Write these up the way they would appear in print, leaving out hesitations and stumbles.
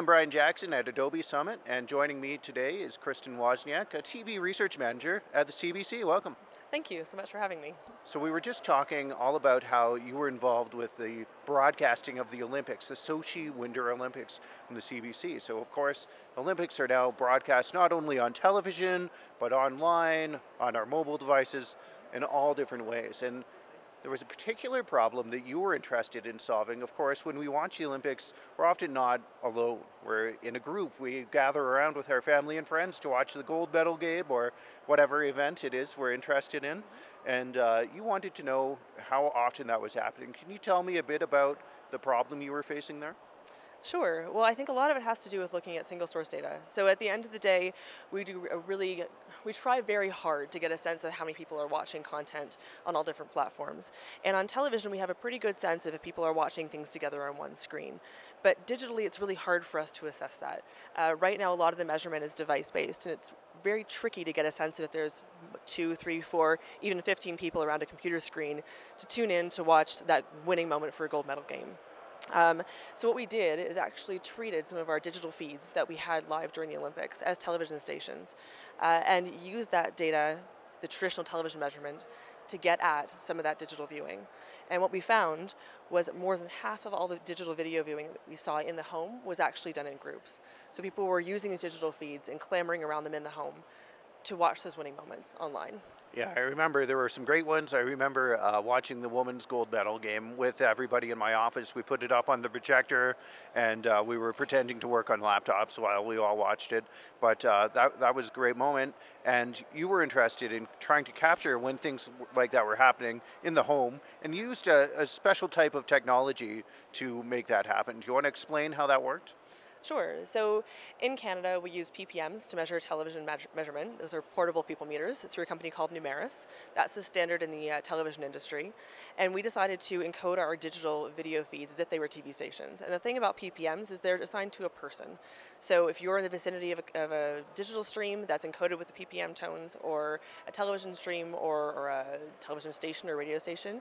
I'm Brian Jackson at Adobe Summit, and joining me today is Kristin Wozniak, a TV research manager at the CBC. Welcome. Thank you so much for having me. So we were just talking all about how you were involved with the broadcasting of the Olympics, the Sochi Winter Olympics from the CBC. So of course, Olympics are now broadcast not only on television, but online, on our mobile devices, in all different ways. And there was a particular problem that you were interested in solving. Of course, when we watch the Olympics, we're often not alone. We're in a group. We gather around with our family and friends to watch the gold medal game or whatever event it is we're interested in. And you wanted to know how often that was happening. Can you tell me a bit about the problem you were facing there? Sure. Well, I think a lot of it has to do with looking at single source data. So at the end of the day, we try very hard to get a sense of how many people are watching content on all different platforms. And on television, we have a pretty good sense of if people are watching things together on one screen. But digitally, it's really hard for us to assess that. Right now, a lot of the measurement is device-based, and it's very tricky to get a sense of if there's 2, 3, 4, even 15 people around a computer screen to tune in to watch that winning moment for a gold medal game. So what we did is actually treated some of our digital feeds that we had live during the Olympics as television stations and used that data, the traditional television measurement, to get at some of that digital viewing. And what we found was that more than half of all the digital video viewing that we saw in the home was actually done in groups. So people were using these digital feeds and clamoring around them in the home to watch those winning moments online. Yeah, I remember there were some great ones. I remember watching the women's gold medal game with everybody in my office. We put it up on the projector, and we were pretending to work on laptops while we all watched it. But that was a great moment, and you were interested in trying to capture when things like that were happening in the home, and used a special type of technology to make that happen. Do you want to explain how that worked? Sure. So in Canada, we use PPMs to measure television measurement. Those are portable people meters through a company called Numeris. That's the standard in the television industry. And we decided to encode our digital video feeds as if they were TV stations. And the thing about PPMs is they're assigned to a person. So if you're in the vicinity of a digital stream that's encoded with the PPM tones, or a television stream, or a television station or radio station,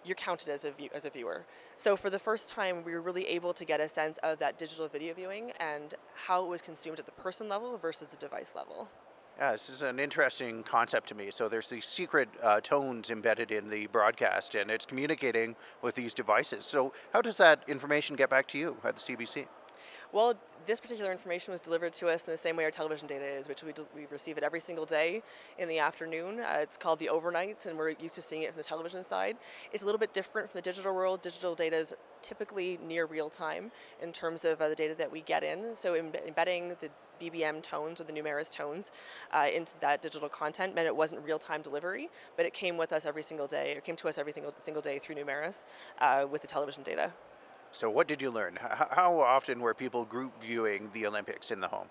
you're counted as a viewer. So for the first time, we were really able to get a sense of that digital video viewing and how it was consumed at the person level versus the device level. Yeah, this is an interesting concept to me. So there's these secret tones embedded in the broadcast, and it's communicating with these devices. So how does that information get back to you at the CBC? Well, this particular information was delivered to us in the same way our television data is, which we receive it every single day in the afternoon. It's called the overnights, and we're used to seeing it from the television side. It's a little bit different from the digital world. Digital data is typically near real time in terms of the data that we get in. So embedding the BBM tones or the Numeris tones into that digital content meant it wasn't real-time delivery, but it came with us every single day, or came to us every single day through Numeris with the television data. So what did you learn? How often were people group viewing the Olympics in the home?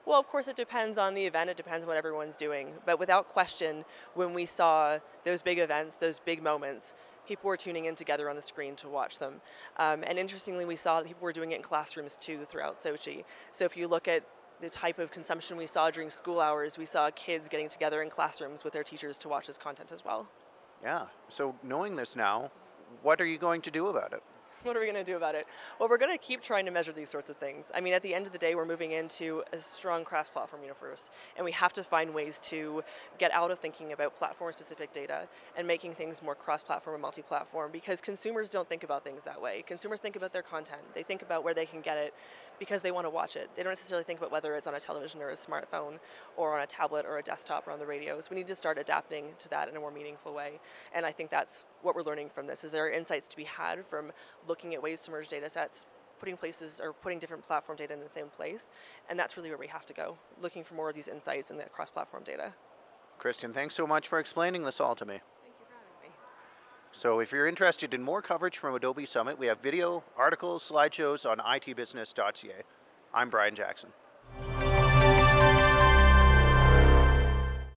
Well, of course, it depends on the event. It depends on what everyone's doing. But without question, when we saw those big events, those big moments, people were tuning in together on the screen to watch them. And interestingly, we saw that people were doing it in classrooms too throughout Sochi. So if you look at the type of consumption we saw during school hours, we saw kids getting together in classrooms with their teachers to watch this content as well. Yeah, so knowing this now, what are you going to do about it? What are we going to do about it? Well, we're going to keep trying to measure these sorts of things. I mean, at the end of the day, we're moving into a strong cross-platform universe, and we have to find ways to get out of thinking about platform-specific data and making things more cross-platform and multi-platform, because consumers don't think about things that way. Consumers think about their content. They think about where they can get it because they want to watch it. They don't necessarily think about whether it's on a television or a smartphone or on a tablet or a desktop or on the radio. So we need to start adapting to that in a more meaningful way. And I think that's what we're learning from this, is there are insights to be had from looking at ways to merge data sets, putting different platform data in the same place. And that's really where we have to go, looking for more of these insights in that cross-platform data. Kristin, thanks so much for explaining this all to me. Thank you for having me. So if you're interested in more coverage from Adobe Summit, we have video, articles, slideshows on itbusiness.ca. I'm Brian Jackson.